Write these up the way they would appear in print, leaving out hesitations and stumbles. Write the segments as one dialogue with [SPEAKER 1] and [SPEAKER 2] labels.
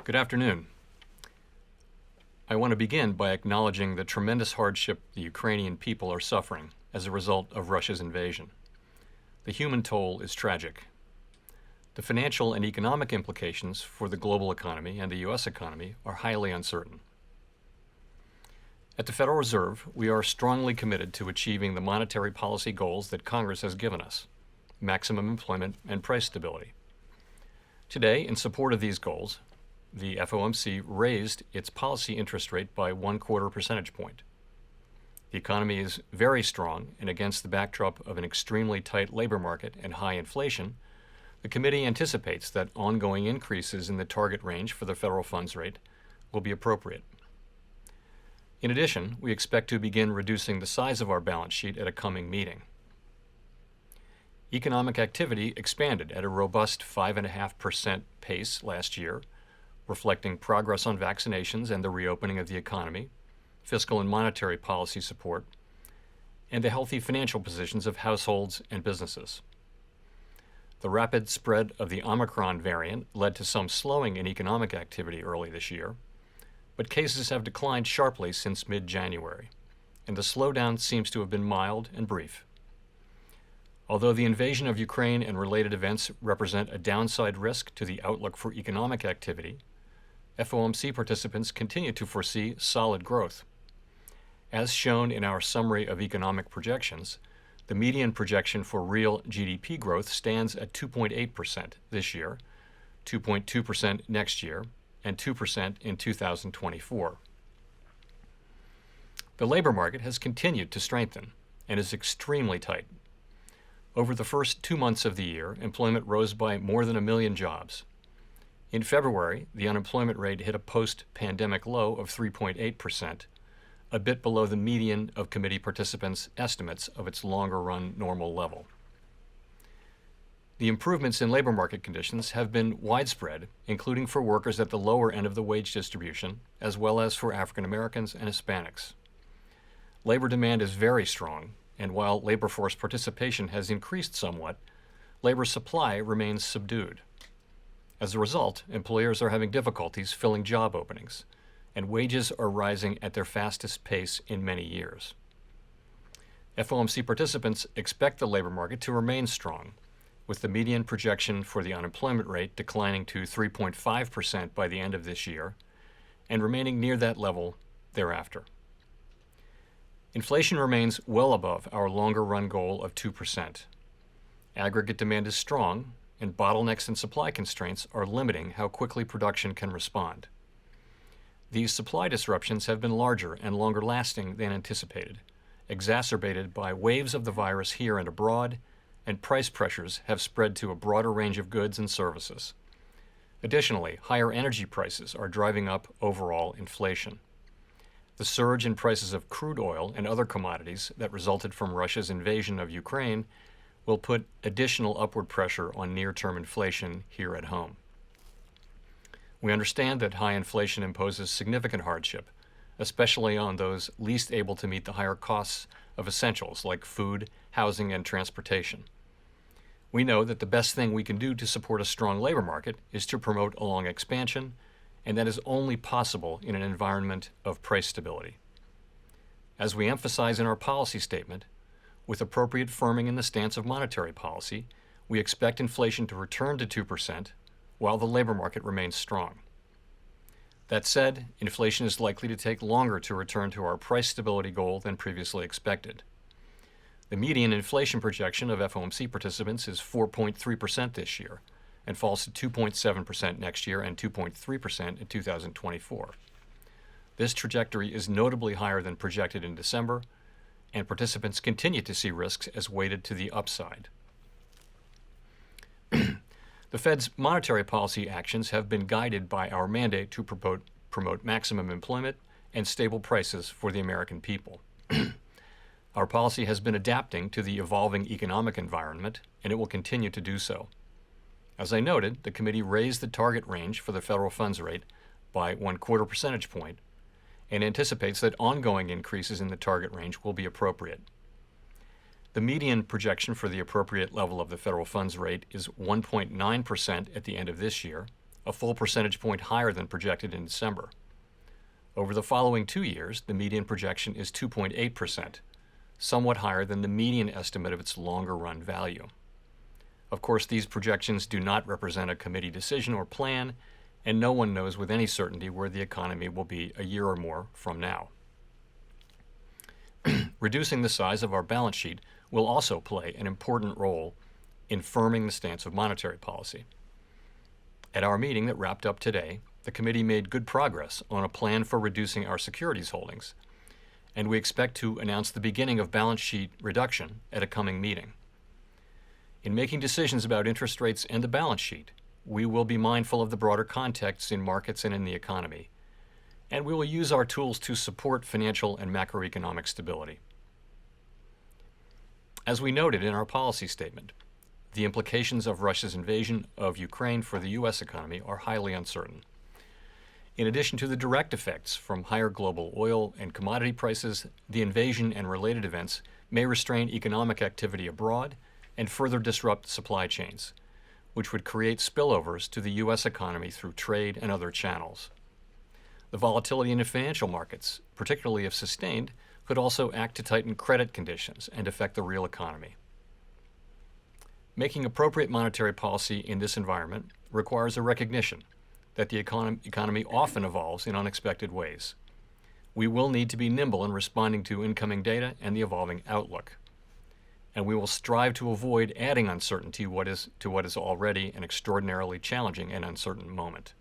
[SPEAKER 1] Good afternoon. I want to begin by acknowledging the tremendous hardship the Ukrainian people are suffering as a result of Russia's invasion. The human toll is tragic. The financial and economic implications for the global economy and the U.S. economy are highly uncertain. At the Federal Reserve, we are strongly committed to achieving the monetary policy goals that Congress has given us: maximum employment and price stability. Today, in support of these goals, the FOMC raised its policy interest rate by 1/4 percentage point. The economy is very strong, and against the backdrop of an extremely tight labor market and high inflation, the committee anticipates that ongoing increases in the target range for the federal funds rate will be appropriate. In addition, we expect to begin reducing the size of our balance sheet at a coming meeting. Economic activity expanded at a robust 5.5% pace last year, reflecting progress on vaccinations and the reopening of the economy, fiscal and monetary policy support, and the healthy financial positions of households and businesses. The rapid spread of the Omicron variant led to some slowing in economic activity early this year, but cases have declined sharply since mid-January, and the slowdown seems to have been mild and brief. Although the invasion of Ukraine and related events represent a downside risk to the outlook for economic activity, FOMC participants continue to foresee solid growth. As shown in our summary of economic projections, the median projection for real GDP growth stands at 2.8% this year, 2.2% next year, and 2% in 2024. The labor market has continued to strengthen and is extremely tight. Over the first 2 months of the year, employment rose by more than 1 million jobs. In February, the unemployment rate hit a post-pandemic low of 3.8%, a bit below the median of committee participants' estimates of its longer-run normal level. The improvements in labor market conditions have been widespread, including for workers at the lower end of the wage distribution, as well as for African Americans and Hispanics. Labor demand is very strong, and while labor force participation has increased somewhat, labor supply remains subdued. As a result, employers are having difficulties filling job openings, and wages are rising at their fastest pace in many years. FOMC participants expect the labor market to remain strong, with the median projection for the unemployment rate declining to 3.5% by the end of this year and remaining near that level thereafter. Inflation remains well above our longer-run goal of 2%. Aggregate demand is strong, and bottlenecks and supply constraints are limiting how quickly production can respond. These supply disruptions have been larger and longer lasting than anticipated, exacerbated by waves of the virus here and abroad, and price pressures have spread to a broader range of goods and services. Additionally, higher energy prices are driving up overall inflation. The surge in prices of crude oil and other commodities that resulted from Russia's invasion of Ukraine will put additional upward pressure on near-term inflation here at home. We understand that high inflation imposes significant hardship, especially on those least able to meet the higher costs of essentials like food, housing, and transportation. We know that the best thing we can do to support a strong labor market is to promote a long expansion, and that is only possible in an environment of price stability. As we emphasize in our policy statement, with appropriate firming in the stance of monetary policy, we expect inflation to return to 2% while the labor market remains strong. That said, inflation is likely to take longer to return to our price stability goal than previously expected. The median inflation projection of FOMC participants is 4.3% this year and falls to 2.7% next year and 2.3% in 2024. This trajectory is notably higher than projected in December, and participants continue to see risks as weighted to the upside. The Fed's monetary policy actions have been guided by our mandate to promote maximum employment and stable prices for the American people. Our policy has been adapting to the evolving economic environment, and it will continue to do so. As I noted, the committee raised the target range for the federal funds rate by 1/4 percentage point and anticipates that ongoing increases in the target range will be appropriate. The median projection for the appropriate level of the federal funds rate is 1.9% at the end of this year, a full percentage point higher than projected in December. Over the following 2 years, the median projection is 2.8%, somewhat higher than the median estimate of its longer-run value. Of course, these projections do not represent a committee decision or plan, and no one knows with any certainty where the economy will be a year or more from now. Reducing the size of our balance sheet will also play an important role in firming the stance of monetary policy. At our meeting that wrapped up today, the committee made good progress on a plan for reducing our securities holdings, and we expect to announce the beginning of balance sheet reduction at a coming meeting. In making decisions about interest rates and the balance sheet, we will be mindful of the broader context in markets and in the economy, and we will use our tools to support financial and macroeconomic stability. As we noted in our policy statement, the implications of Russia's invasion of Ukraine for the U.S. economy are highly uncertain. In addition to the direct effects from higher global oil and commodity prices, the invasion and related events may restrain economic activity abroad and further disrupt supply chains, which would create spillovers to the U.S. economy through trade and other channels. The volatility in the financial markets, particularly if sustained, could also act to tighten credit conditions and affect the real economy. Making appropriate monetary policy in this environment requires a recognition that the economy often evolves in unexpected ways. We will need to be nimble in responding to incoming data and the evolving outlook. And we will strive to avoid adding uncertainty to what is already an extraordinarily challenging and uncertain moment.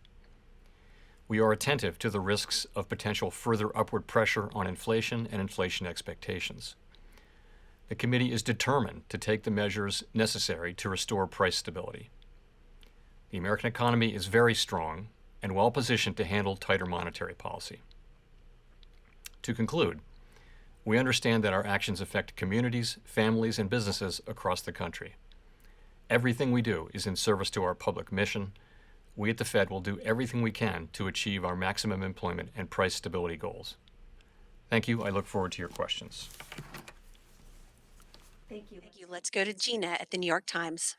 [SPEAKER 1] We are attentive to the risks of potential further upward pressure on inflation and inflation expectations. The committee is determined to take the measures necessary to restore price stability. The American economy is very strong and well positioned to handle tighter monetary policy. To conclude, we understand that our actions affect communities, families, and businesses across the country. Everything we do is in service to our public mission. We at the Fed will do everything we can to achieve our maximum employment and price stability goals. Thank you. I look forward to your questions.
[SPEAKER 2] Thank you. Let's go to Gina at the New York Times.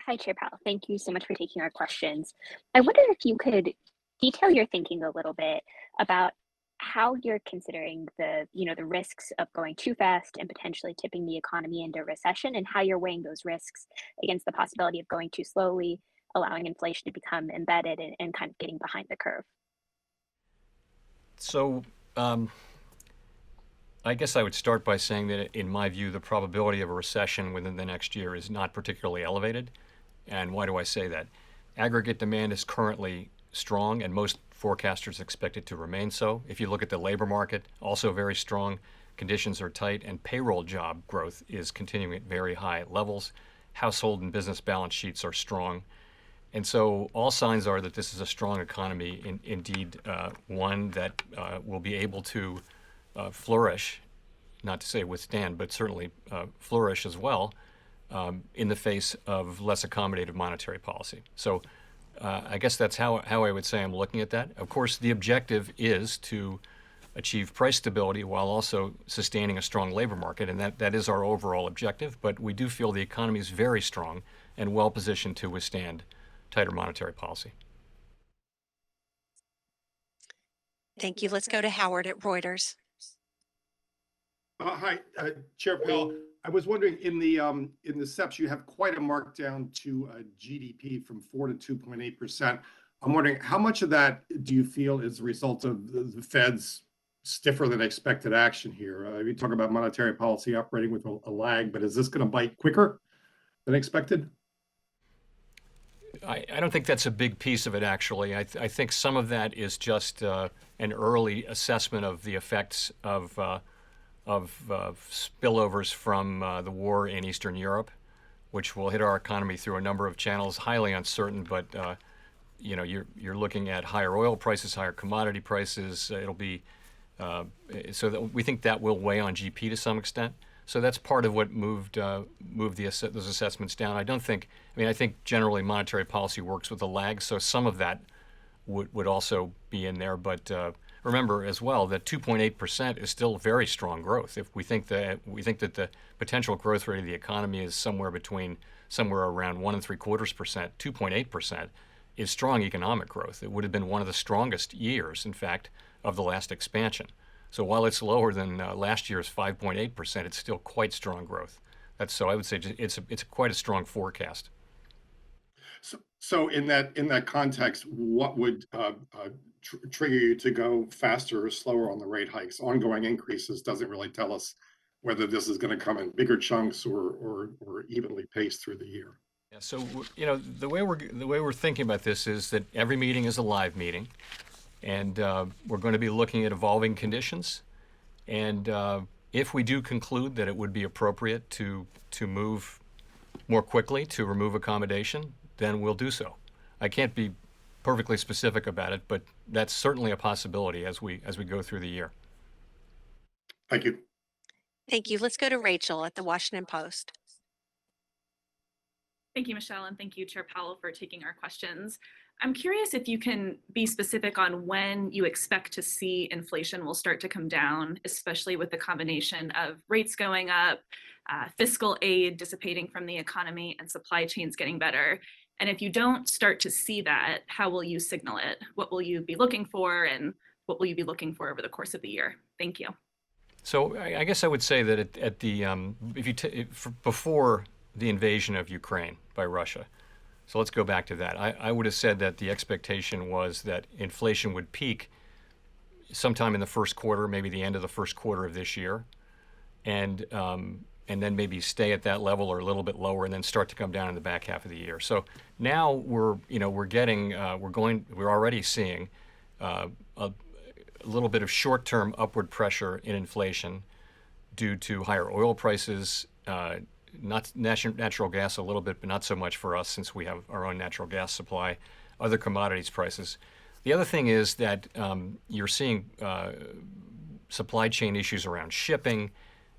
[SPEAKER 3] Hi, Chair Powell. Thank you so much for taking our questions. I wonder if you could detail your thinking a little bit about how you're considering the risks of going too fast and potentially tipping the economy into recession, and how you're weighing those risks against the possibility of going too slowly, allowing inflation to become embedded and kind of getting behind the curve.
[SPEAKER 1] So I guess I would start by saying that in my view, the probability of a recession within the next year is not particularly elevated. And why do I say that? Aggregate demand is currently strong, and most forecasters expect it to remain so. If you look at the labor market, also very strong, conditions are tight, and payroll job growth is continuing at very high levels. Household and business balance sheets are strong. And so all signs are that this is a strong economy, indeed one that will be able to flourish, not to say withstand, but certainly flourish as well in the face of less accommodative monetary policy. So I guess that's how I would say I'm looking at that. Of course, the objective is to achieve price stability while also sustaining a strong labor market, and that is our overall objective. But we do feel the economy is very strong and well positioned to withstand tighter monetary policy.
[SPEAKER 2] Thank you. Let's go to Howard at Reuters.
[SPEAKER 4] Hi, Chair Powell. I was wondering, in the SEPs, you have quite a markdown to GDP from 4 to 2.8%. I'm wondering, how much of that do you feel is a result of the Fed's stiffer than expected action here? You talk about monetary policy operating with a lag, but is this going to bite quicker than expected?
[SPEAKER 1] I don't think that's a big piece of it, actually. I think some of that is just an early assessment of the effects of spillovers from the war in Eastern Europe, which will hit our economy through a number of channels. Highly uncertain, but you're looking at higher oil prices, higher commodity prices. It'll be so that we think that will weigh on GP to some extent. So that's part of what moved those assessments down. I think generally monetary policy works with a lag, so some of that would also be in there. But remember as well that 2.8% is still very strong growth. If we think that the potential growth rate of the economy is somewhere between somewhere around 1.75%, 2.8%, is strong economic growth. It would have been one of the strongest years, in fact, of the last expansion. So while it's lower than last year's 5.8%, it's still quite strong growth. So I would say it's quite a strong forecast.
[SPEAKER 4] So in that context, what would trigger you to go faster or slower on the rate hikes? Ongoing increases doesn't really tell us whether this is going to come in bigger chunks or evenly paced through the year.
[SPEAKER 1] Yeah, so the way we're thinking about this is that every meeting is a live meeting, and we're going to be looking at evolving conditions. And if we do conclude that it would be appropriate to move more quickly to remove accommodation, then we'll do so. I can't be perfectly specific about it, but that's certainly a possibility as we go through the year.
[SPEAKER 4] Thank you.
[SPEAKER 2] Thank you. Let's go to Rachel at the Washington Post.
[SPEAKER 5] Thank you, Michelle, and thank you, Chair Powell, for taking our questions. I'm curious if you can be specific on when you expect to see inflation will start to come down, especially with the combination of rates going up, fiscal aid dissipating from the economy, and supply chains getting better. And if you don't start to see that, how will you signal it? What will you be looking for, and what will you be looking for over the course of the year? Thank you.
[SPEAKER 1] So I guess I would say that before the invasion of Ukraine by Russia, so let's go back to that. I would have said that the expectation was that inflation would peak sometime in the first quarter, maybe the end of the first quarter of this year, and then maybe stay at that level or a little bit lower, and then start to come down in the back half of the year. So now we're already seeing a little bit of short-term upward pressure in inflation due to higher oil prices, not natural gas a little bit, but not so much for us since we have our own natural gas supply, other commodities prices. The other thing is that you're seeing supply chain issues around shipping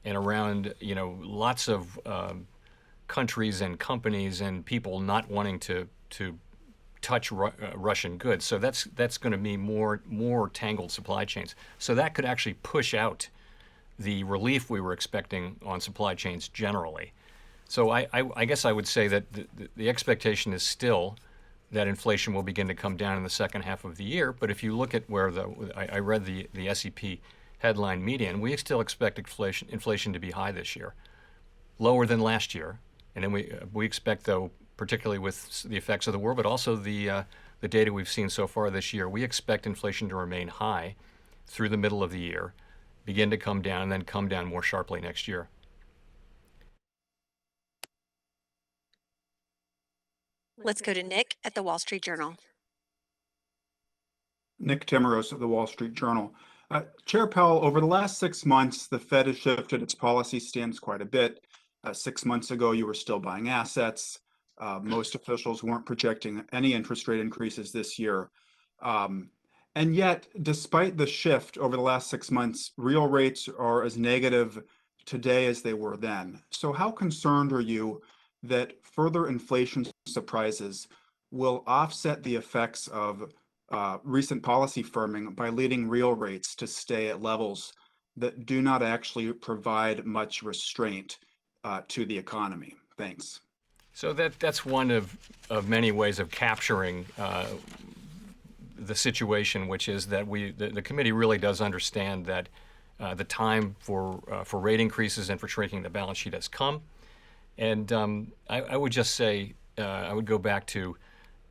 [SPEAKER 1] and around lots of countries and companies and people not wanting to touch Russian goods. So that's going to be more tangled supply chains. So that could actually push out the relief we were expecting on supply chains generally. So I guess I would say that the expectation is still that inflation will begin to come down in the second half of the year. But if you look at where I read the SEP headline median, we still expect inflation to be high this year, lower than last year. And then we expect, though, particularly with the effects of the war, but also the data we've seen so far this year, we expect inflation to remain high through the middle of the year, begin to come down, and then come down more sharply next year.
[SPEAKER 2] Let's go to Nick at the Wall Street Journal.
[SPEAKER 6] Nick Timmeros of the Wall Street Journal. Chair Powell, over the last 6 months, the Fed has shifted its policy stance quite a bit. 6 months ago, you were still buying assets. Most officials weren't projecting any interest rate increases this year. And yet, despite the shift over the last 6 months, real rates are as negative today as they were then. So how concerned are you that further inflation surprises will offset the effects of recent policy firming by leading real rates to stay at levels that do not actually provide much restraint to the economy? Thanks.
[SPEAKER 1] So that's one of many ways of capturing the situation, which is that the committee really does understand that the time for rate increases and for shrinking the balance sheet has come. And I would just say, I would go back to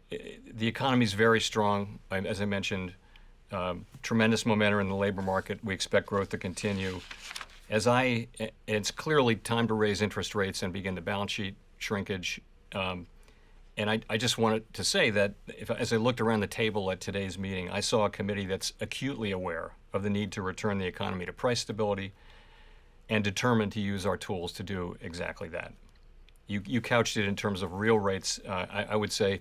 [SPEAKER 1] the economy is very strong. As I mentioned, tremendous momentum in the labor market. We expect growth to continue. It's clearly time to raise interest rates and begin the balance sheet shrinkage. And I just wanted to say that as I looked around the table at today's meeting, I saw a committee that's acutely aware of the need to return the economy to price stability and determined to use our tools to do exactly that. You couched it in terms of real rates. I would say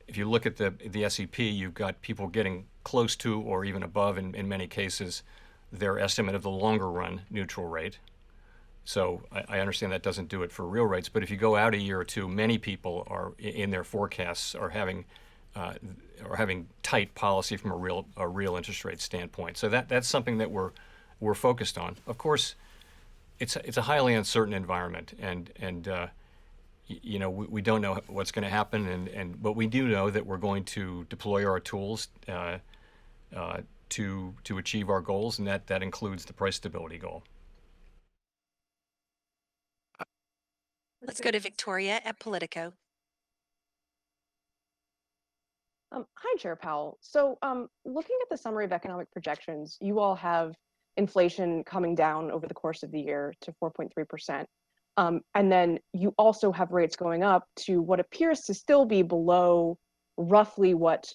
[SPEAKER 1] if you look at the SEP, you've got people getting close to or even above, in many cases, their estimate of the longer run neutral rate. So I understand that doesn't do it for real rates, but if you go out a year or two, many people are in their forecasts are having tight policy from a real interest rate standpoint. So that's something that we're focused on. Of course, it's a highly uncertain environment, and we don't know what's going to happen, but we do know that we're going to deploy our tools to achieve our goals, and that includes the price stability goal.
[SPEAKER 2] Let's go to Victoria at Politico.
[SPEAKER 7] Hi, Chair Powell. So looking at the summary of economic projections, you all have inflation coming down over the course of the year to 4.3%. And then you also have rates going up to what appears to still be below roughly what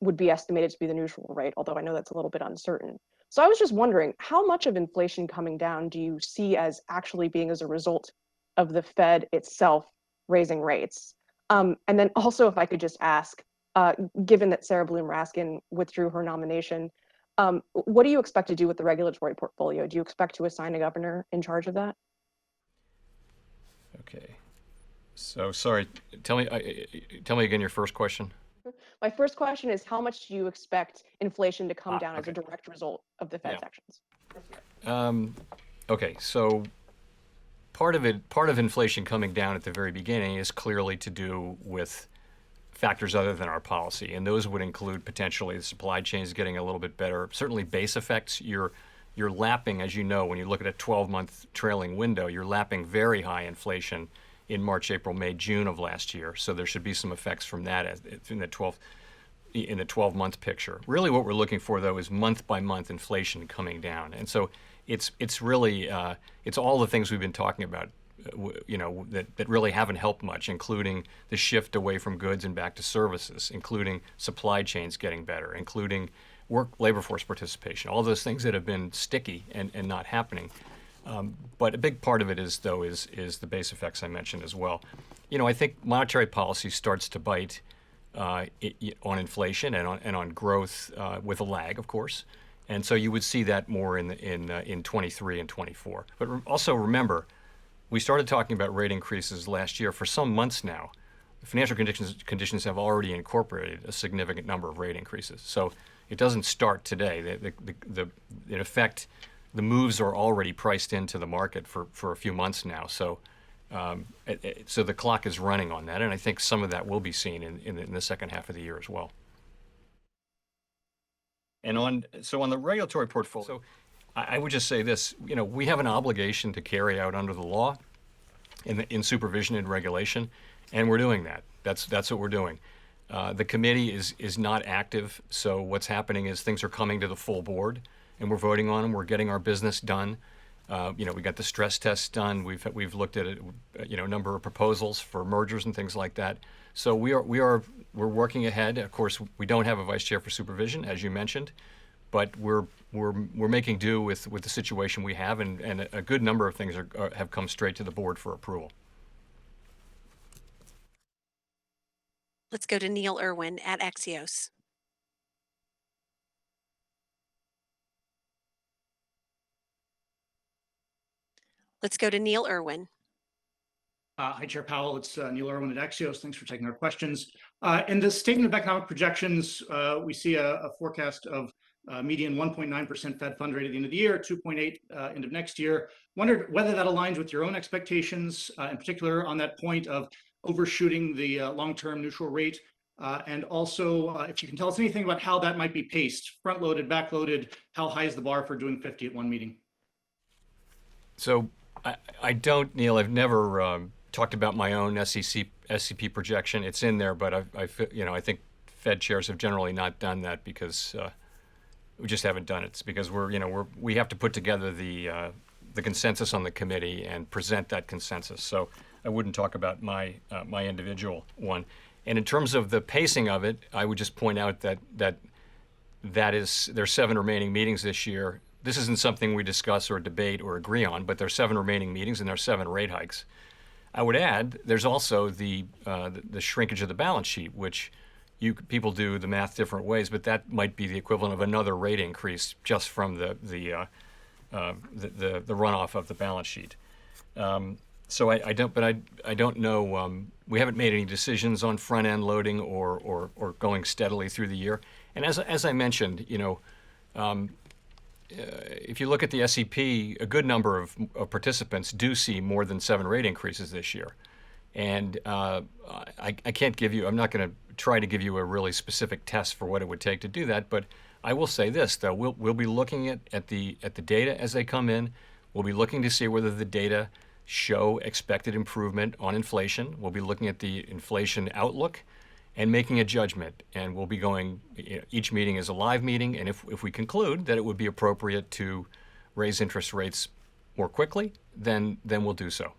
[SPEAKER 7] would be estimated to be the neutral rate, although I know that's a little bit uncertain. So I was just wondering, how much of inflation coming down do you see as actually being as a result of the Fed itself raising rates? And then also, if I could just ask, given that Sarah Bloom Raskin withdrew her nomination, what do you expect to do with the regulatory portfolio? Do you expect to assign a governor in charge of that?
[SPEAKER 1] Okay. So sorry, tell me again your first question.
[SPEAKER 7] My first question is, how much do you expect inflation to come down as a direct result of the Fed's actions?
[SPEAKER 1] Okay, so part of inflation coming down at the very beginning is clearly to do with factors other than our policy, and those would include potentially the supply chains getting a little bit better. Certainly base effects, you're lapping, as you know, when you look at a 12-month trailing window, you're lapping very high inflation in March, April, May, June of last year. So there should be some effects from that in the 12-month picture. Really what we're looking for, though, is month-by-month inflation coming down. And so it's really, it's all the things we've been talking about, that really haven't helped much, including the shift away from goods and back to services, including supply chains getting better, including labor force participation, all those things that have been sticky and not happening. But a big part of it is the base effects I mentioned as well. I think monetary policy starts to bite on inflation and on growth with a lag, of course. And so you would see that more in 23 and 24. But also remember, we started talking about rate increases last year. For some months now, the financial conditions have already incorporated a significant number of rate increases. So it doesn't start today. In effect, the moves are already priced into the market for a few months now. So so the clock is running on that, and I think some of that will be seen in the second half of the year as well. And on the regulatory portfolio, I would just say this: we have an obligation to carry out under the law, in supervision and regulation, and we're doing that. That's what we're doing. The committee is not active, so what's happening is things are coming to the full board, and we're voting on them. We're getting our business done. We got the stress tests done. We've looked at a number of proposals for mergers and things like that. So we're working ahead. Of course, we don't have a vice chair for supervision, as you mentioned, but we're making do with the situation we have, and a good number of things have come straight to the board for approval.
[SPEAKER 2] Let's go to Neil Irwin at Axios. Let's go to Neil Irwin.
[SPEAKER 8] Hi, Chair Powell. It's Neil Irwin at Axios. Thanks for taking our questions. In the statement of economic projections, we see a forecast of median 1.9% Fed fund rate at the end of the year, 2.8 end of next year. Wondered whether that aligns with your own expectations, in particular on that point of overshooting the long-term neutral rate. And also, if you can tell us anything about how that might be paced, front-loaded, back-loaded, how high is the bar for doing 50 at one meeting?
[SPEAKER 1] So I don't, Neil, I've never talked about my own SCP projection. It's in there, but I think Fed chairs have generally not done that because we just haven't done it. It's because we have to put together the consensus on the committee and present that consensus. So I wouldn't talk about my individual one. And in terms of the pacing of it, I would just point out that there's 7 remaining meetings this year. This isn't something we discuss or debate or agree on, but there's 7 remaining meetings and there's 7 rate hikes. I would add there's also the shrinkage of the balance sheet, which people do the math different ways, but that might be the equivalent of another rate increase just from the runoff of the balance sheet. So I don't know. We haven't made any decisions on front end loading or going steadily through the year. And as I mentioned, if you look at the SEP, a good number of participants do see more than 7 rate increases this year. And I can't give you, I'm not going to try to give you a really specific test for what it would take to do that, but I will say this, though. We'll be looking at the data as they come in. We'll be looking to see whether the data show expected improvement on inflation. We'll be looking at the inflation outlook and making a judgment. And we'll be going, each meeting is a live meeting, and if we conclude that it would be appropriate to raise interest rates more quickly, then we'll do so.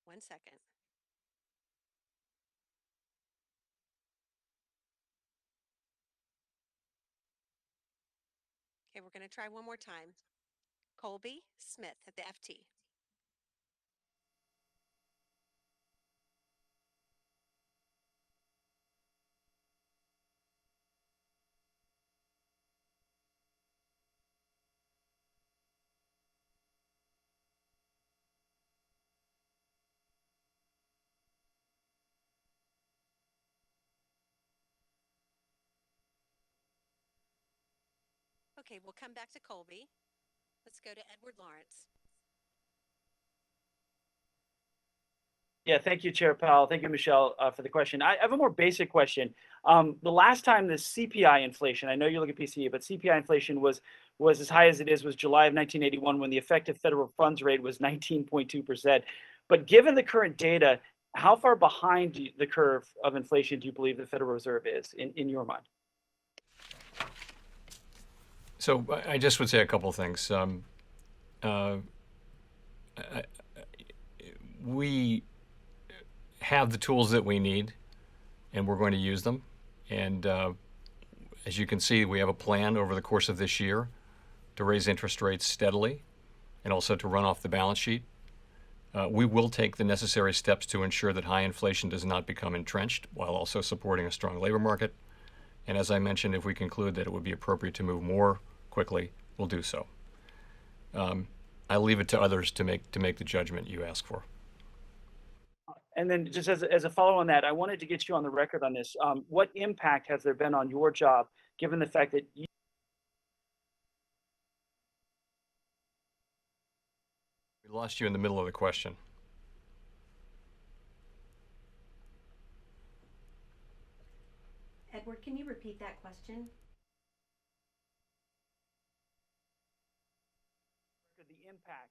[SPEAKER 2] One second. Okay, we're going to try one more time. Colby Smith at the FT. Okay, we'll come back to Colby. Let's go to Edward Lawrence.
[SPEAKER 9] Yeah, thank you, Chair Powell. Thank you, Michelle, for the question. I have a more basic question. The last time the CPI inflation, I know you look at PCE, but CPI inflation was as high as it is was July of 1981 when the effective federal funds rate was 19.2%. But given the current data, how far behind the curve of inflation do you believe the Federal Reserve is in your mind?
[SPEAKER 1] So I just would say a couple of things. We have the tools that we need, and we're going to use them. And as you can see, we have a plan over the course of this year to raise interest rates steadily and also to run off the balance sheet. We will take the necessary steps to ensure that high inflation does not become entrenched while also supporting a strong labor market. And as I mentioned, if we conclude that it would be appropriate to move more quickly, we'll do so. I leave it to others to make the judgment you ask for.
[SPEAKER 9] And then just as a follow on that, I wanted to get you on the record on this. What impact has there been on your job, given the fact that you
[SPEAKER 1] We lost you in the middle of the question.
[SPEAKER 2] Edward, can you repeat that question?
[SPEAKER 9] the impact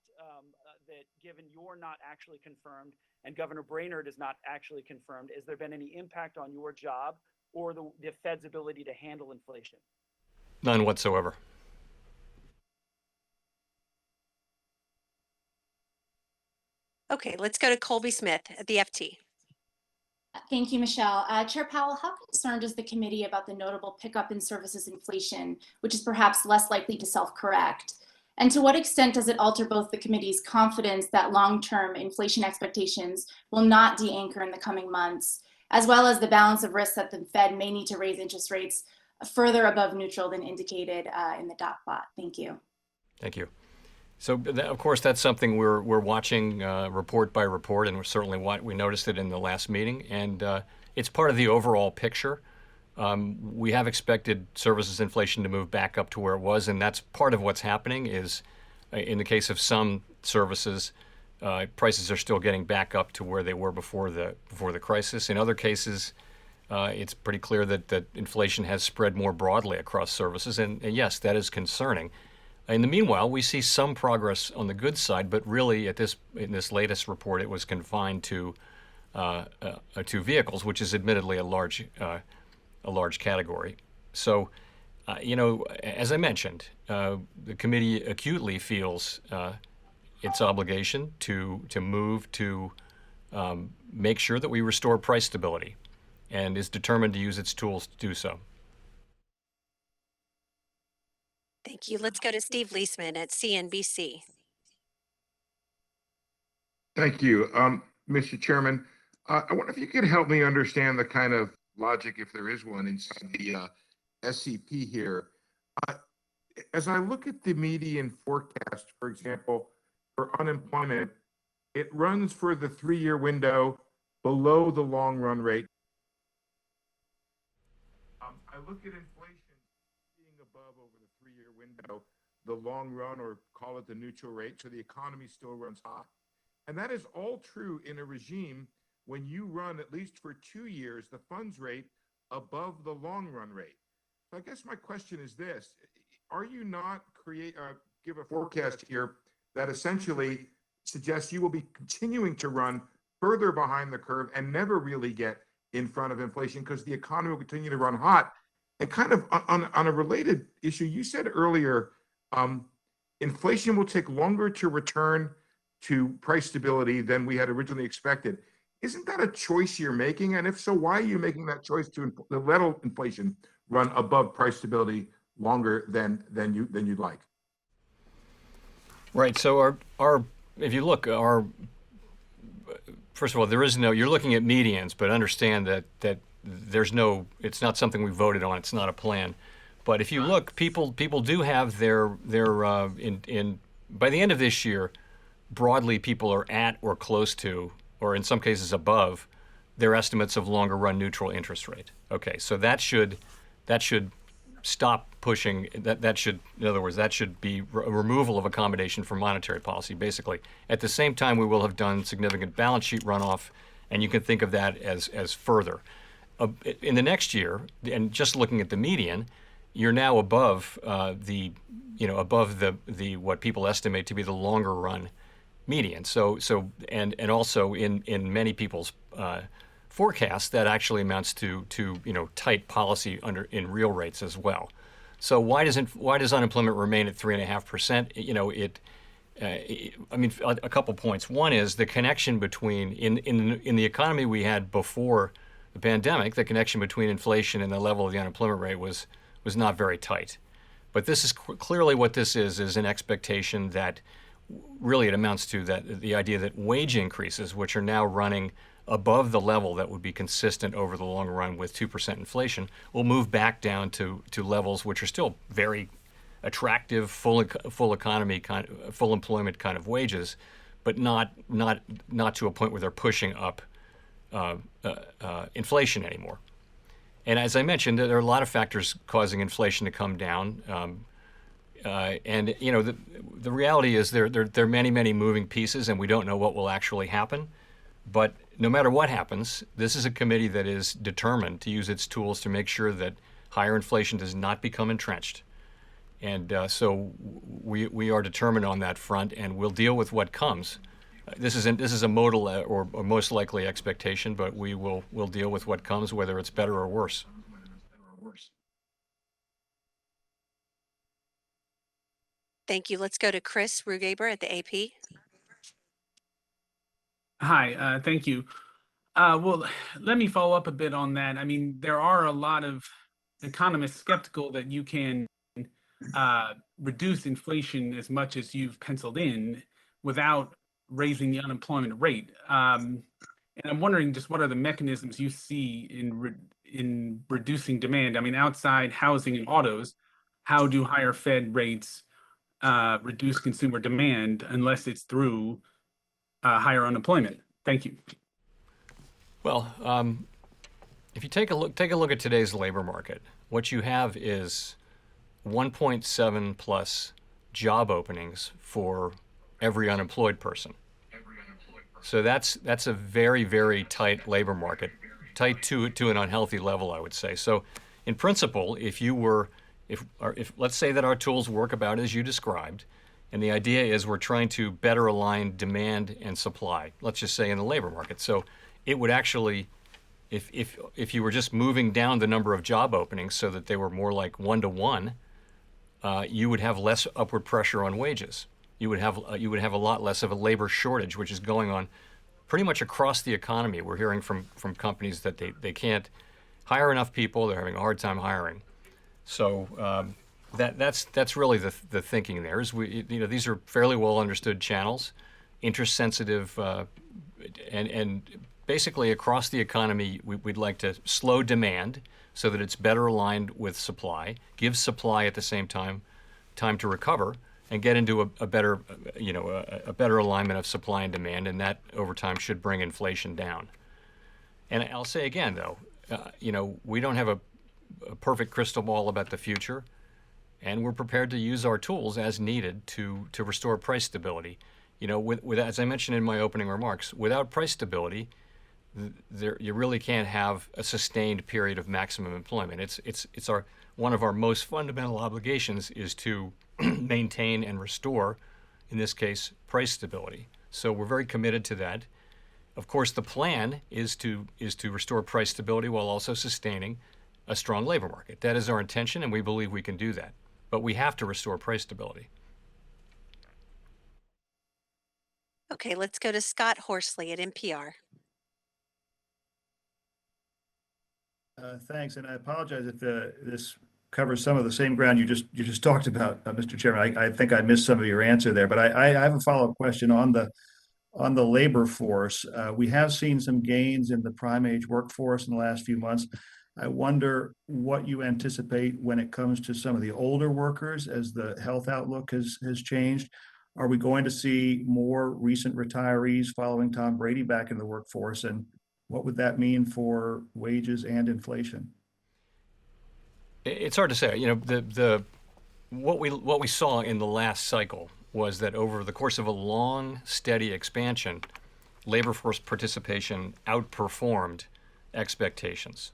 [SPEAKER 9] that given you're not actually confirmed and Governor Brainerd is not actually confirmed, has there been any impact on your job or the Fed's ability to handle inflation?
[SPEAKER 1] None whatsoever.
[SPEAKER 2] Okay, let's go to Colby Smith at the FT.
[SPEAKER 10] Thank you, Michelle. Chair Powell, how concerned is the committee about the notable pickup in services inflation, which is perhaps less likely to self-correct? And to what extent does it alter both the committee's confidence that long-term inflation expectations will not de-anchor in the coming months, as well as the balance of risks that the Fed may need to raise interest rates further above neutral than indicated in the dot plot? Thank you.
[SPEAKER 1] Thank you. So, of course, that's something we're watching report by report, and we noticed it in the last meeting, and it's part of the overall picture. We have expected services inflation to move back up to where it was, and that's part of what's happening. Is in the case of some services, prices are still getting back up to where they were before the crisis. In other cases, it's pretty clear that inflation has spread more broadly across services, and yes, that is concerning. In the meanwhile, we see some progress on the goods side, but really in this latest report, it was confined to vehicles, which is admittedly a large category. So, as I mentioned, the committee acutely feels its obligation to move to make sure that we restore price stability, and is determined to use its tools to do so.
[SPEAKER 2] Thank you. Let's go to Steve Leisman at CNBC.
[SPEAKER 11] Thank you, Mr. Chairman. I wonder if you could help me understand the kind of logic, if there is one, inside the SCP here. As I look at the median forecast, for example, for unemployment, it runs for the 3-year window below the long run rate. I look at inflation being above over the 3-year window, the long run, or call it the neutral rate, so the economy still runs hot. And that is all true in a regime when you run, at least for 2 years, the funds rate above the long run rate. So I guess my question is this: are you not give a forecast here that essentially suggests you will be continuing to run further behind the curve and never really get in front of inflation because the economy will continue to run hot? And kind of on a related issue, you said earlier, inflation will take longer to return to price stability than we had originally expected. Isn't that a choice you're making? And if so, why are you making that choice to let inflation run above price stability longer than you'd like?
[SPEAKER 1] Right. So if you look, first of all, you're looking at medians, but understand that it's not something we voted on. It's not a plan. But if you look, people do have their by the end of this year, broadly, people are at or close to, or in some cases above, their estimates of longer run neutral interest rate. Okay, so that should stop pushing. That should, in other words, that should be a removal of accommodation for monetary policy, basically. At the same time, we will have done significant balance sheet runoff, and you can think of that as further. In the next year, and just looking at the median, you're now above above the what people estimate to be the longer run median. So and also in many people's forecasts, that actually amounts to tight policy in real rates as well. So why does unemployment remain at 3.5%? A couple points. One is the connection between in the economy we had before the pandemic, the connection between inflation and the level of the unemployment rate was not very tight. But this is clearly what this is an expectation that really it amounts to the idea that wage increases, which are now running above the level that would be consistent over the long run with 2% inflation, will move back down to levels which are still very attractive, full economy full employment kind of wages, but not to a point where they're pushing up inflation anymore. And as I mentioned, there are a lot of factors causing inflation to come down. And the reality is there are many moving pieces, and we don't know what will actually happen. But no matter what happens, this is a committee that is determined to use its tools to make sure that higher inflation does not become entrenched. And so we are determined on that front, and we'll deal with what comes. This is a modal or most likely expectation, but we'll deal with what comes, whether it's better or worse.
[SPEAKER 2] Thank you. Let's go to Chris Rugaber at the AP.
[SPEAKER 12] Hi, thank you. Well, let me follow up a bit on that. I mean, there are a lot of economists skeptical that you can reduce inflation as much as you've penciled in without raising the unemployment rate. And I'm wondering just what are the mechanisms you see in reducing demand? I mean, outside housing and autos, how do higher Fed rates reduce consumer demand unless it's through higher unemployment? Thank you.
[SPEAKER 1] Well, if you take a look at today's labor market, what you have is 1.7 plus job openings for every unemployed person. So that's a very, very tight labor market, tight to an unhealthy level, I would say. So, in principle, if let's say that our tools work about as you described, and the idea is we're trying to better align demand and supply, let's just say in the labor market. So it would actually, if you were just moving down the number of job openings so that they were more like 1-to-1, you would have less upward pressure on wages. You would have a lot less of a labor shortage, which is going on pretty much across the economy. We're hearing from companies that they can't hire enough people. They're having a hard time hiring. So That's really the thinking there. Is these are fairly well understood channels, interest sensitive, and basically across the economy we'd like to slow demand so that it's better aligned with supply, give supply at the same time to recover, and get into a better a better alignment of supply and demand, and that over time should bring inflation down. And I'll say again though, we don't have a perfect crystal ball about the future. And we're prepared to use our tools as needed to restore price stability. As I mentioned in my opening remarks, without price stability, you really can't have a sustained period of maximum employment. It's one of our most fundamental obligations is to maintain and restore, in this case, price stability. So we're very committed to that. Of course, the plan is to restore price stability while also sustaining a strong labor market. That is our intention, and we believe we can do that. But we have to restore price stability.
[SPEAKER 2] Okay, let's go to Scott Horsley at NPR.
[SPEAKER 13] Thanks, and I apologize if this covers some of the same ground you just talked about, Mr. Chairman. I think I missed some of your answer there, but I have a follow-up question on the labor force. We have seen some gains in the prime age workforce in the last few months. I wonder what you anticipate when it comes to some of the older workers as the health outlook has changed. Are we going to see more recent retirees following Tom Brady back in the workforce? And what would that mean for wages and inflation?
[SPEAKER 1] It's hard to say. What we saw in the last cycle was that over the course of a long, steady expansion, labor force participation outperformed expectations.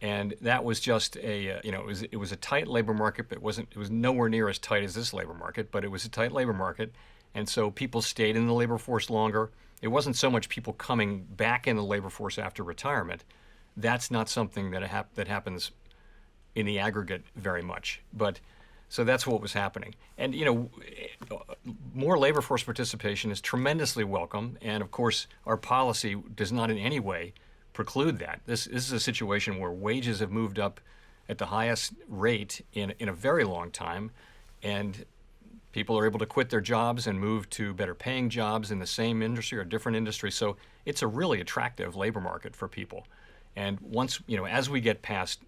[SPEAKER 1] And that was just it was a tight labor market, but it was nowhere near as tight as this labor market, but it was a tight labor market. And so people stayed in the labor force longer. It wasn't so much people coming back in the labor force after retirement. That's not something that happens in the aggregate very much. But so that's what was happening. And more labor force participation is tremendously welcome. And of course, our policy does not in any way preclude that. This is a situation where wages have moved up at the highest rate in a very long time, and people are able to quit their jobs and move to better paying jobs in the same industry or different industry. So it's a really attractive labor market for people. And once, as we get past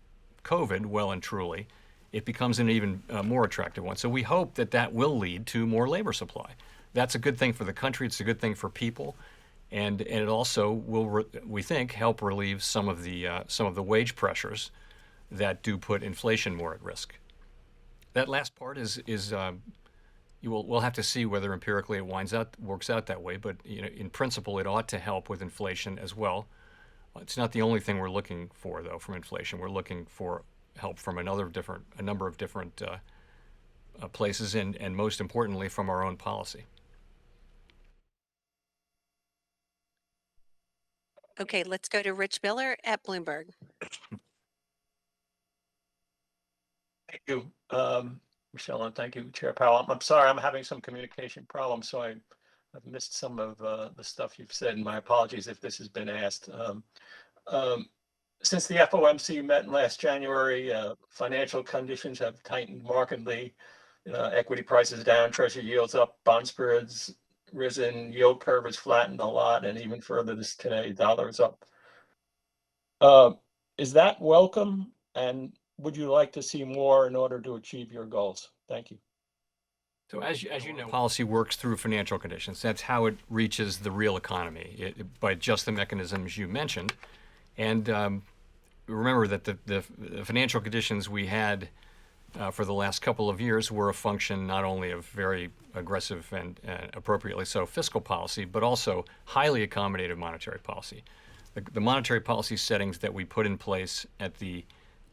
[SPEAKER 1] COVID, well and truly, it becomes an even more attractive one. So we hope that will lead to more labor supply. That's a good thing for the country. It's a good thing for people. And it also will, we think, help relieve some of the wage pressures that do put inflation more at risk. That last part is we'll have to see whether empirically it works out that way. But in principle, it ought to help with inflation as well. It's not the only thing we're looking for, though, from inflation. We're looking for help from a number of different places, and most importantly, from our own policy.
[SPEAKER 2] Okay, let's go to Rich Miller at Bloomberg.
[SPEAKER 14] Thank you, Michelle, and thank you, Chair Powell. I'm sorry, I'm having some communication problems, so I've missed some of the stuff you've said, and my apologies if this has been asked. Since the FOMC met last January, financial conditions have tightened markedly. Equity prices down, treasury yields up, bond spreads risen, yield curve has flattened a lot, and even further this today, dollar is up. Is that welcome? And would you like to see more in order to achieve your goals? Thank you.
[SPEAKER 1] So as you know, policy works through financial conditions. That's how it reaches the real economy, by just the mechanisms you mentioned. And remember that the financial conditions we had for the last couple of years were a function not only of very aggressive and appropriately so fiscal policy, but also highly accommodative monetary policy. The monetary policy settings that we put in place at the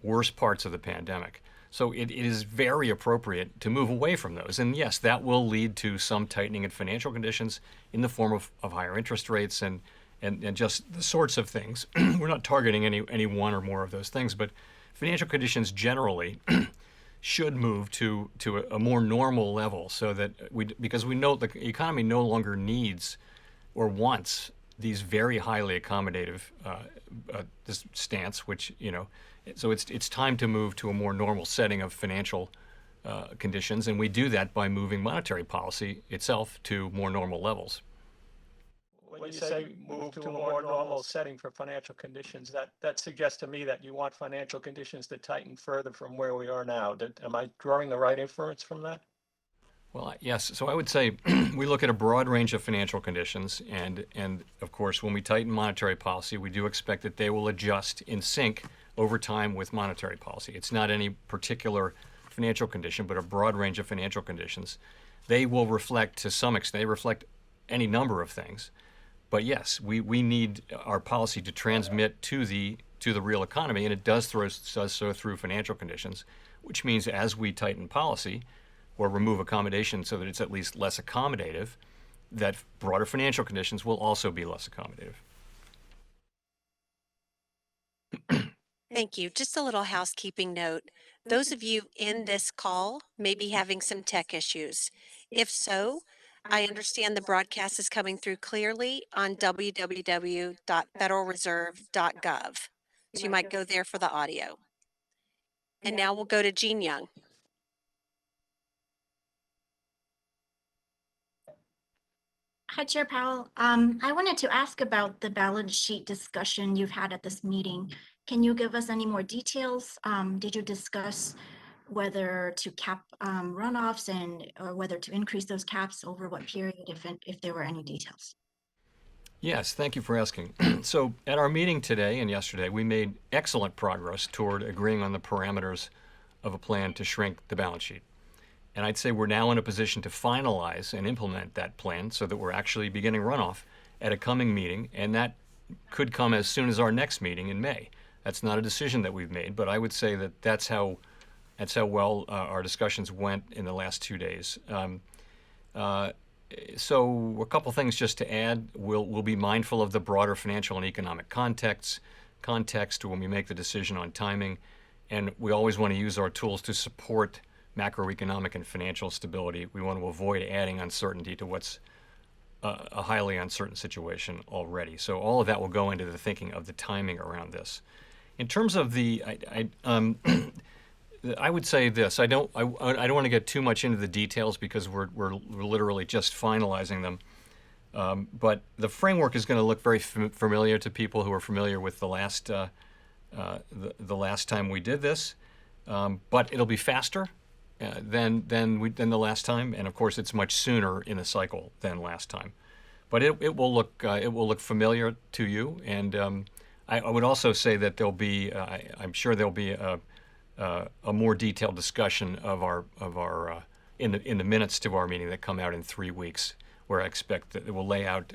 [SPEAKER 1] worst parts of the pandemic. So it is very appropriate to move away from those. And yes, that will lead to some tightening in financial conditions in the form of higher interest rates and just the sorts of things. We're not targeting any one or more of those things, but financial conditions generally should move to a more normal level, so that because we know the economy no longer needs or wants these very highly accommodative this stance, which so it's time to move to a more normal setting of financial conditions, and we do that by moving monetary policy itself to more normal levels.
[SPEAKER 14] When you say move to a more normal setting for financial conditions, that suggests to me that you want financial conditions to tighten further from where we are now. Am I drawing the right inference from that?
[SPEAKER 1] Well, yes. So I would say we look at a broad range of financial conditions, and of course, when we tighten monetary policy, we do expect that they will adjust in sync over time with monetary policy. It's not any particular financial condition, but a broad range of financial conditions. They will reflect, to some extent, they reflect any number of things. But yes, we need our policy to transmit to the real economy, and it does so through financial conditions, which means as we tighten policy or remove accommodation so that it's at least less accommodative, that broader financial conditions will also be less accommodative.
[SPEAKER 2] Thank you. Just a little housekeeping note. Those of you in this call may be having some tech issues. If so, I understand the broadcast is coming through clearly on www.federalreserve.gov. So you might go there for the audio. And now we'll go to Jean Young.
[SPEAKER 15] Hi, Chair Powell. I wanted to ask about the balance sheet discussion you've had at this meeting. Can you give us any more details? Did you discuss whether to cap runoffs or whether to increase those caps over what period, if there were any details?
[SPEAKER 1] Yes, thank you for asking. So at our meeting today and yesterday, we made excellent progress toward agreeing on the parameters of a plan to shrink the balance sheet. And I'd say we're now in a position to finalize and implement that plan so that we're actually beginning runoff at a coming meeting, and that could come as soon as our next meeting in May. That's not a decision that we've made, but I would say that that's how well our discussions went in the last 2 days. So a couple things just to add. We'll be mindful of the broader financial and economic context when we make the decision on timing, and we always want to use our tools to support macroeconomic and financial stability. We want to avoid adding uncertainty to what's a highly uncertain situation already. So all of that will go into the thinking of the timing around this. In terms of I would say this. I don't want to get too much into the details because we're literally just finalizing them. But the framework is going to look very familiar to people who are familiar with the last time we did this. But it'll be faster than the last time, and of course it's much sooner in the cycle than last time. But it will look familiar to you, and I would also say that there'll be I'm sure there'll be a more detailed discussion of our in the minutes to our meeting that come out in 3 weeks, where I expect that it will lay out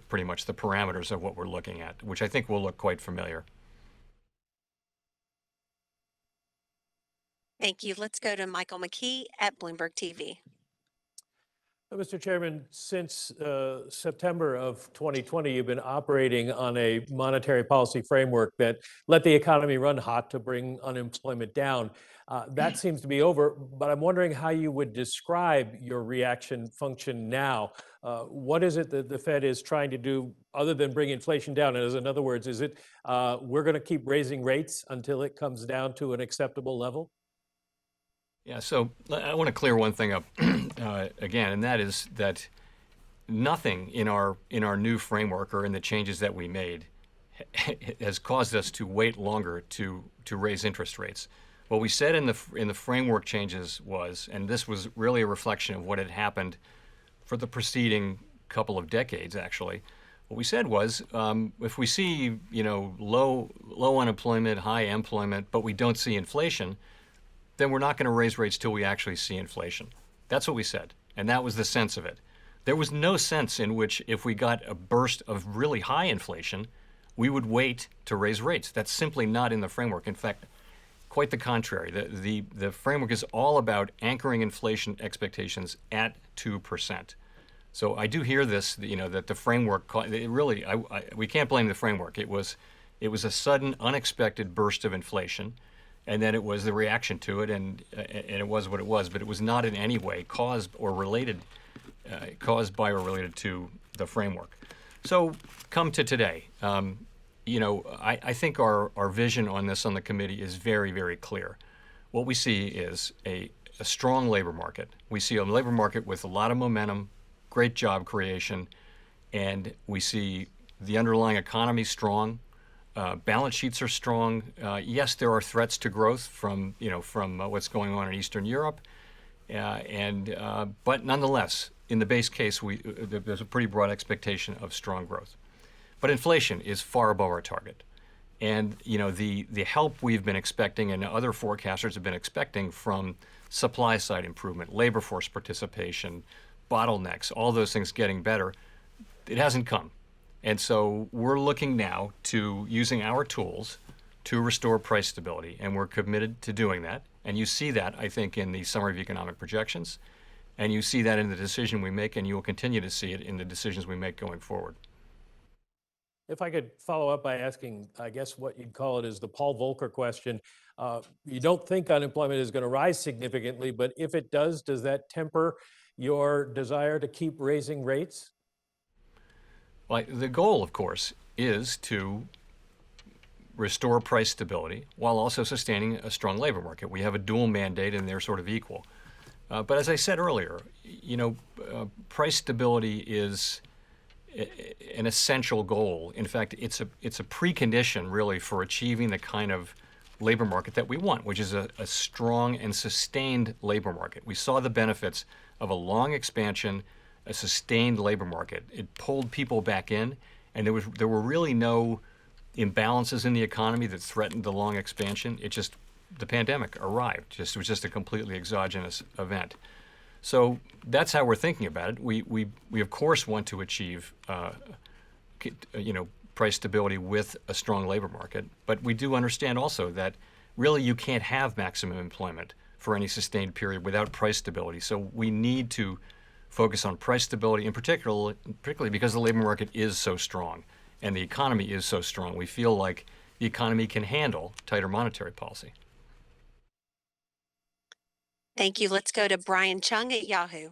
[SPEAKER 1] pretty much the parameters of what we're looking at, which I think will look quite familiar.
[SPEAKER 2] Thank you. Let's go to Michael McKee at Bloomberg TV.
[SPEAKER 16] Mr. Chairman, since September of 2020, you've been operating on a monetary policy framework that let the economy run hot to bring unemployment down. That seems to be over, but I'm wondering how you would describe your reaction function now. What is it that the Fed is trying to do other than bring inflation down? And in other words, is it we're going to keep raising rates until it comes down to an acceptable level?
[SPEAKER 1] Yeah, so I want to clear one thing up again, and that is that nothing in our new framework or in the changes that we made has caused us to wait longer to raise interest rates. What we said in the framework changes was, and this was really a reflection of what had happened for the preceding couple of decades, actually. What we said was, if we see low unemployment, high employment, but we don't see inflation, then we're not going to raise rates till we actually see inflation. That's what we said, and that was the sense of it. There was no sense in which if we got a burst of really high inflation, we would wait to raise rates. That's simply not in the framework. In fact, quite the contrary. The framework is all about anchoring inflation expectations at 2%. So I do hear this, that the framework, we can't blame the framework. It was a sudden, unexpected burst of inflation. And then it was the reaction to it, and it was what it was. But it was not in any way caused by or related to the framework. So come to today. I think our vision on this on the committee is very, very clear. What we see is a strong labor market. We see a labor market with a lot of momentum, great job creation, and we see the underlying economy strong. Balance sheets are strong. Yes, there are threats to growth from what's going on in Eastern Europe, but nonetheless, in the base case, there's a pretty broad expectation of strong growth. But inflation is far above our target. And the help we've been expecting and other forecasters have been expecting from supply side improvement, labor force participation, bottlenecks, all those things getting better, it hasn't come. And so we're looking now to using our tools to restore price stability, and we're committed to doing that. And you see that, I think, in the Summary of Economic Projections, and you see that in the decision we make, and you will continue to see it in the decisions we make going forward.
[SPEAKER 16] If I could follow up by asking, I guess what you'd call it is the Paul Volcker question. You don't think unemployment is going to rise significantly, but if it does that temper your desire to keep raising rates?
[SPEAKER 1] Well, the goal, of course, is to restore price stability while also sustaining a strong labor market. We have a dual mandate, and they're sort of equal. But as I said earlier, price stability is an essential goal. In fact, it's a precondition really for achieving the kind of labor market that we want, which is a strong and sustained labor market. We saw the benefits of a long expansion, a sustained labor market. It pulled people back in, and there were really no imbalances in the economy that threatened the long expansion. The pandemic arrived. It was just a completely exogenous event. So that's how we're thinking about it. We of course want to achieve price stability with a strong labor market, but we do understand also that really you can't have maximum employment for any sustained period without price stability. So we need to focus on price stability, in particularly because the labor market is so strong and the economy is so strong. We feel like the economy can handle tighter monetary policy.
[SPEAKER 2] Thank you. Let's go to Brian Chung at Yahoo.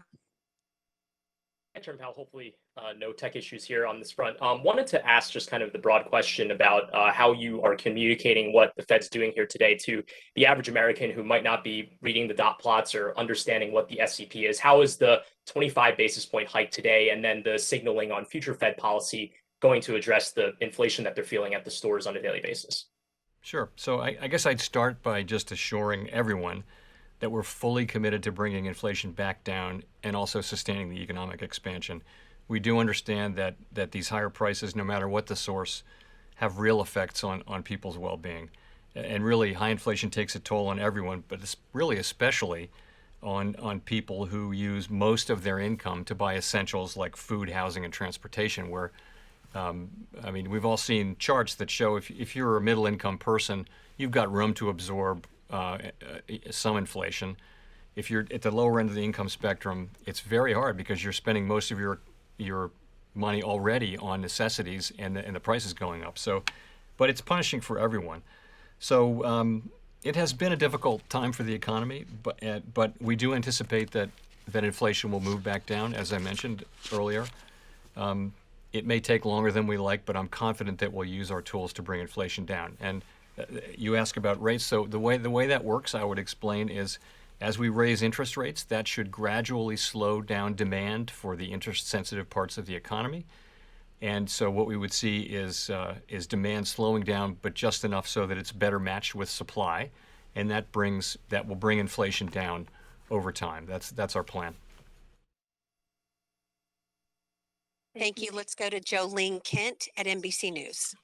[SPEAKER 17] Hi, Chairman Powell. Hopefully no tech issues here on this front. Wanted to ask just kind of the broad question about how you are communicating what the Fed's doing here today to the average American who might not be reading the dot plots or understanding what the SCP is. How is the 25 basis point hike today and then the signaling on future Fed policy going to address the inflation that they're feeling at the stores on a daily basis?
[SPEAKER 1] Sure. So I guess I'd start by just assuring everyone that we're fully committed to bringing inflation back down and also sustaining the economic expansion. We do understand that these higher prices, no matter what the source, have real effects on people's well-being. And really, high inflation takes a toll on everyone, but it's really especially on people who use most of their income to buy essentials like food, housing, and transportation, where, we've all seen charts that show if you're a middle-income person, you've got room to absorb some inflation. If you're at the lower end of the income spectrum, it's very hard because you're spending most of your money already on necessities and the price is going up. So, but it's punishing for everyone. So it has been a difficult time for the economy, but we do anticipate that inflation will move back down, as I mentioned earlier. It may take longer than we like, but I'm confident that we'll use our tools to bring inflation down. And you ask about rates. So the way that works, I would explain, is as we raise interest rates, that should gradually slow down demand for the interest-sensitive parts of the economy. And so what we would see is demand slowing down, but just enough so that it's better matched with supply, and that will bring inflation down over time. That's our plan.
[SPEAKER 2] Thank you. Let's go to Jolene Kent at NBC News.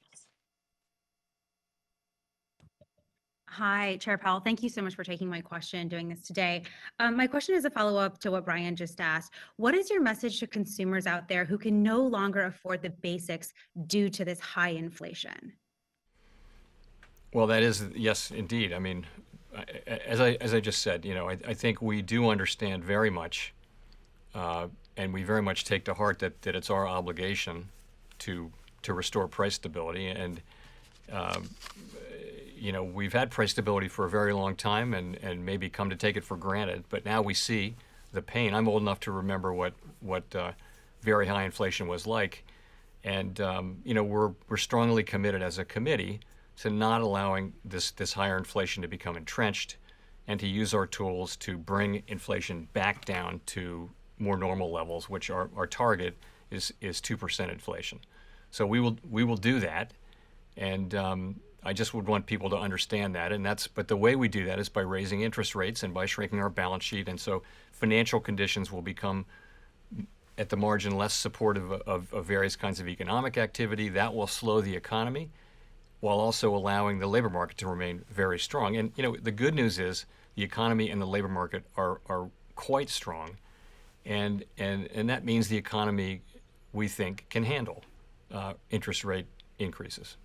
[SPEAKER 18] Hi, Chair Powell. Thank you so much for taking my question, doing this today. My question is a follow-up to what Brian just asked. What is your message to consumers out there who can no longer afford the basics due to this high inflation?
[SPEAKER 1] Well, that is, yes, indeed. I mean, as I just said, I think we do understand very much, and we very much take to heart that it's our obligation to restore price stability. And we've had price stability for a very long time and maybe come to take it for granted, but now we see the pain. I'm old enough to remember what very high inflation was like. And, we're strongly committed as a committee to not allowing this higher inflation to become entrenched and to use our tools to bring inflation back down to more normal levels, which our target is 2% inflation. So we will do that, and I just would want people to understand that. But the way we do that is by raising interest rates and by shrinking our balance sheet, and so financial conditions will become, at the margin, less supportive of various kinds of economic activity. That will slow the economy, while also allowing the labor market to remain very strong. And the good news is the economy and the labor market are quite strong, and that means the economy, we think, can handle interest rate increases.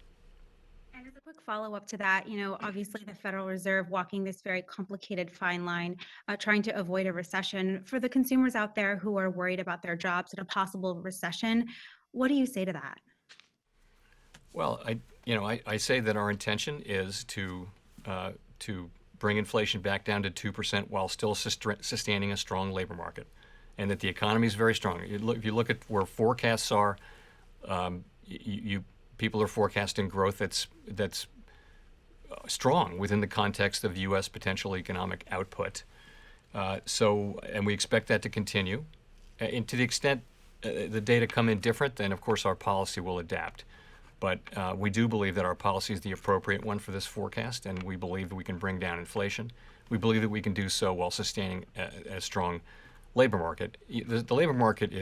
[SPEAKER 18] And as a quick follow-up to that, obviously the Federal Reserve walking this very complicated fine line, trying to avoid a recession. For the consumers out there who are worried about their jobs in a possible recession, what do you say to that?
[SPEAKER 1] Well, I say that our intention is to bring inflation back down to 2% while still sustaining a strong labor market, and that the economy is very strong. If you look at where forecasts are, people are forecasting growth that's strong within the context of U.S. potential economic output. And we expect that to continue. And to the extent the data come in different, then of course our policy will adapt. But we do believe that our policy is the appropriate one for this forecast, and we believe that we can bring down inflation. We believe that we can do so while sustaining a strong labor market. The labor market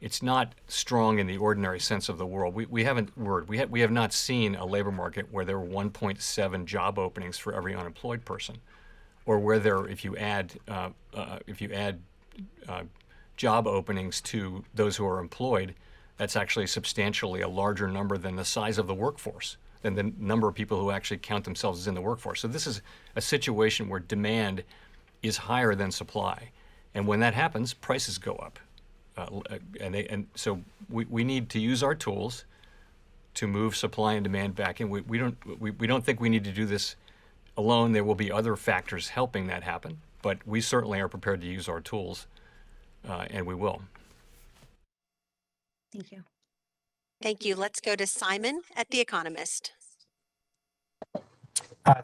[SPEAKER 1] it's not strong in the ordinary sense of the world. We have not seen a labor market where there are 1.7 job openings for every unemployed person, or where if you add job openings to those who are employed, that's actually substantially a larger number than the size of the workforce, than the number of people who actually count themselves as in the workforce. So this is a situation where demand is higher than supply, and when that happens, prices go up. So we need to use our tools to move supply and demand back in. We don't think we need to do this alone. There will be other factors helping that happen, but we certainly are prepared to use our tools, and we will.
[SPEAKER 18] Thank you.
[SPEAKER 2] Thank you. Let's go to Simon at The Economist.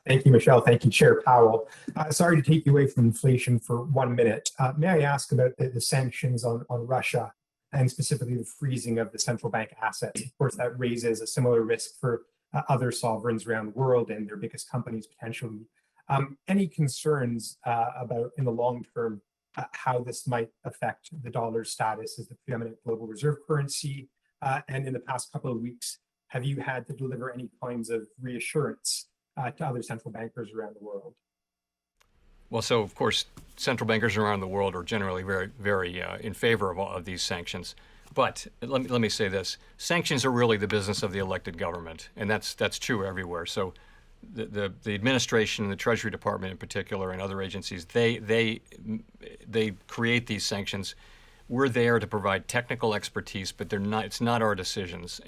[SPEAKER 19] Thank you, Michelle. Thank you, Chair Powell. Sorry to take you away from inflation for 1 minute. May I ask about the sanctions on Russia, and specifically the freezing of the central bank assets? Of course, that raises a similar risk for other sovereigns around the world and their biggest companies potentially. Any concerns about, in the long term, how this might affect the dollar's status as the preeminent global reserve currency? And in the past couple of weeks, have you had to deliver any kinds of reassurance to other central bankers around the world?
[SPEAKER 1] Well, so of course, central bankers around the world are generally very, very in favor of all of these sanctions. But let me say this: sanctions are really the business of the elected government, and that's true everywhere. So the administration, the Treasury Department in particular, and other agencies, they create these sanctions. We're there to provide technical expertise, but they're not. It's not our decisions,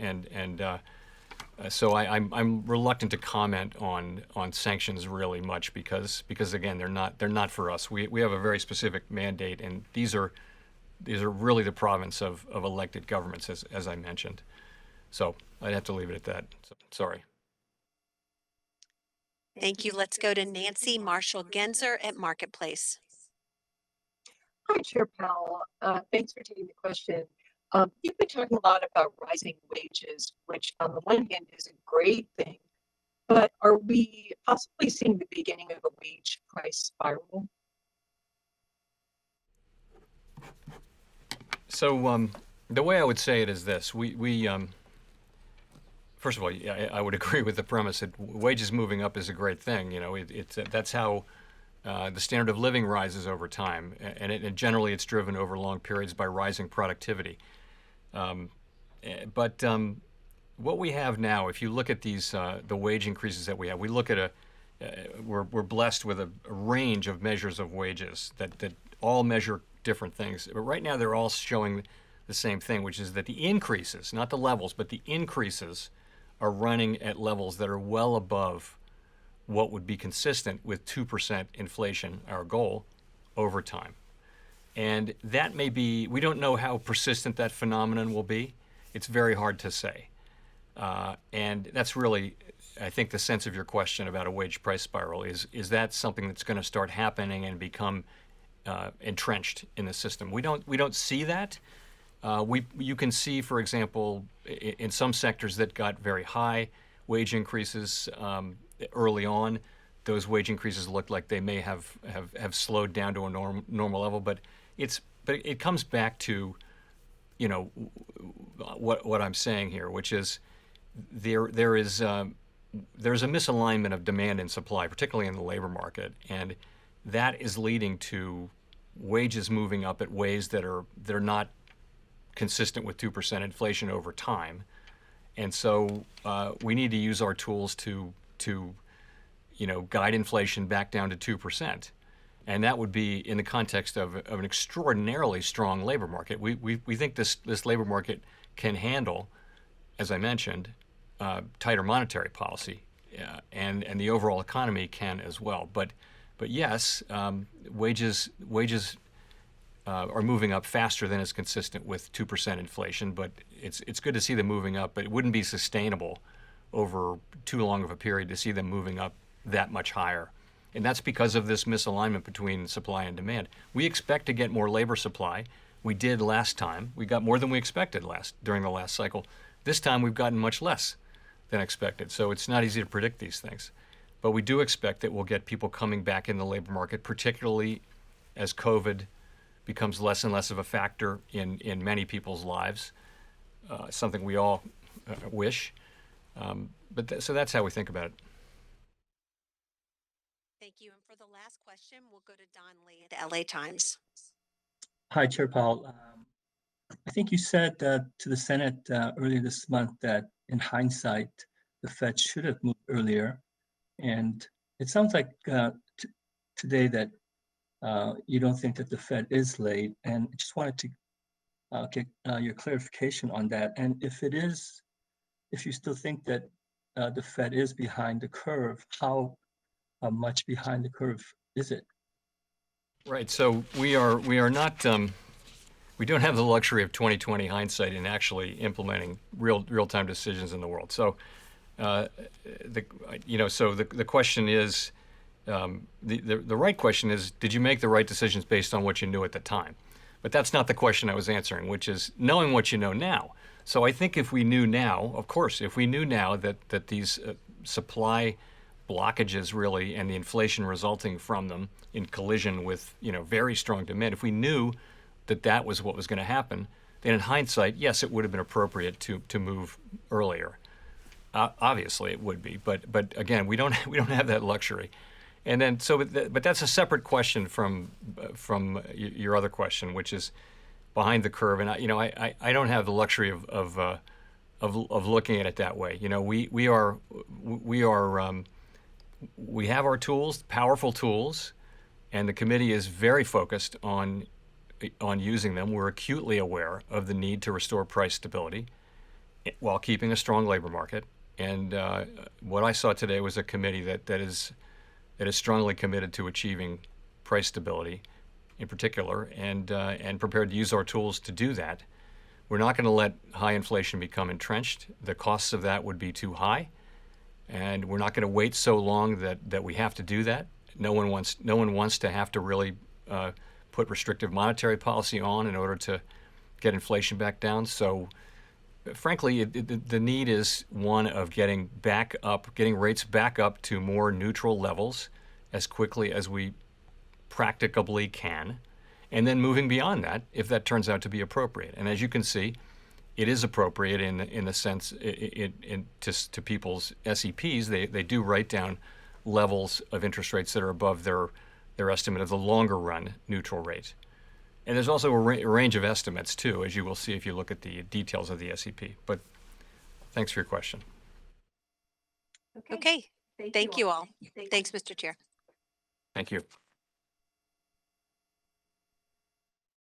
[SPEAKER 1] so I'm reluctant to comment on sanctions really much because again they're not for us. We have a very specific mandate, and these are really the province of elected governments, as I mentioned. So I'd have to leave it at that. So, sorry.
[SPEAKER 2] Thank you. Let's go to Nancy Marshall-Genzer at Marketplace.
[SPEAKER 20] Hi, Chair Powell. Thanks for taking the question. You've been talking a lot about rising wages, which on the one hand is a great thing, but are we possibly seeing the beginning of a wage price spiral?
[SPEAKER 1] So the way I would say it is this: we first of all, I would agree with the premise that wages moving up is a great thing. That's how the standard of living rises over time, and generally it's driven over long periods by rising productivity. But what we have now, if you look at these the wage increases that we have, we're blessed with a range of measures of wages that all measure different things. But right now they're all showing the same thing, which is that the increases, not the levels, but the increases are running at levels that are well above what would be consistent with 2% inflation, our goal, over time. And that may be, we don't know how persistent that phenomenon will be. It's very hard to say. And that's really I think the sense of your question about a wage price spiral is that something that's going to start happening and become entrenched in the system. We don't see that. You can see, for example, in some sectors that got very high wage increases early on, those wage increases looked like they may have slowed down to a normal level. But it comes back to, you know, what I'm saying here, which is there's a misalignment of demand and supply, particularly in the labor market, and that is leading to wages moving up at ways that are not consistent with 2% inflation over time. And so we need to use our tools to guide inflation back down to 2%. And that would be in the context of an extraordinarily strong labor market. We think this labor market can handle, as I mentioned, tighter monetary policy, and the overall economy can as well. But yes, wages are moving up faster than is consistent with 2% inflation. But it's good to see them moving up. But it wouldn't be sustainable over too long of a period to see them moving up that much higher. And that's because of this misalignment between supply and demand. We expect to get more labor supply. We did last time. We got more than we expected during the last cycle. This time we've gotten much less than expected. So it's not easy to predict these things. But we do expect that we'll get people coming back in the labor market, particularly as COVID becomes less and less of a factor in many people's lives, something we all wish. So that's how we think about it.
[SPEAKER 2] Thank you. And for the last question, we'll go to Don Lee at the LA Times.
[SPEAKER 21] Hi, Chair Powell. I think you said to the Senate earlier this month that in hindsight, the Fed should have moved earlier. And it sounds like today that you don't think that the Fed is late. And I just wanted to get your clarification on that. And if it is, if you still think that the Fed is behind the curve, how much behind the curve is it?
[SPEAKER 1] Right. So we are not. We don't have the luxury of 20/20 hindsight in actually implementing real-time decisions in the world. So, the question is, the right question is, did you make the right decisions based on what you knew at the time? But that's not the question I was answering, which is knowing what you know now. So I think if we knew now, of course, if we knew now that these supply blockages really and the inflation resulting from them in collision with very strong demand, if we knew that was what was going to happen, then in hindsight, yes, it would have been appropriate to move earlier. Obviously, it would be, but again, we don't have that luxury. And then but that's a separate question from your other question, which is behind the curve. And I don't have the luxury of looking at it that way. We have our tools, powerful tools, and the committee is very focused on using them. We're acutely aware of the need to restore price stability while keeping a strong labor market. And what I saw today was a committee that is strongly committed to achieving price stability, in particular, and prepared to use our tools to do that. We're not going to let high inflation become entrenched. The costs of that would be too high, and we're not going to wait so long that we have to do that. No one wants to have to really put restrictive monetary policy on in order to get inflation back down. So, frankly, the need is one of getting rates back up to more neutral levels as quickly as we practicably can, and then moving beyond that if that turns out to be appropriate. And as you can see, it is appropriate in the sense to people's SEPs. They do write down levels of interest rates that are above their estimate of the longer run neutral rate. And there's also a range of estimates too, as you will see if you look at the details of the SEP. But thanks for your question.
[SPEAKER 2] Okay. Thank you all. Thanks, Mr. Chair.
[SPEAKER 1] Thank you.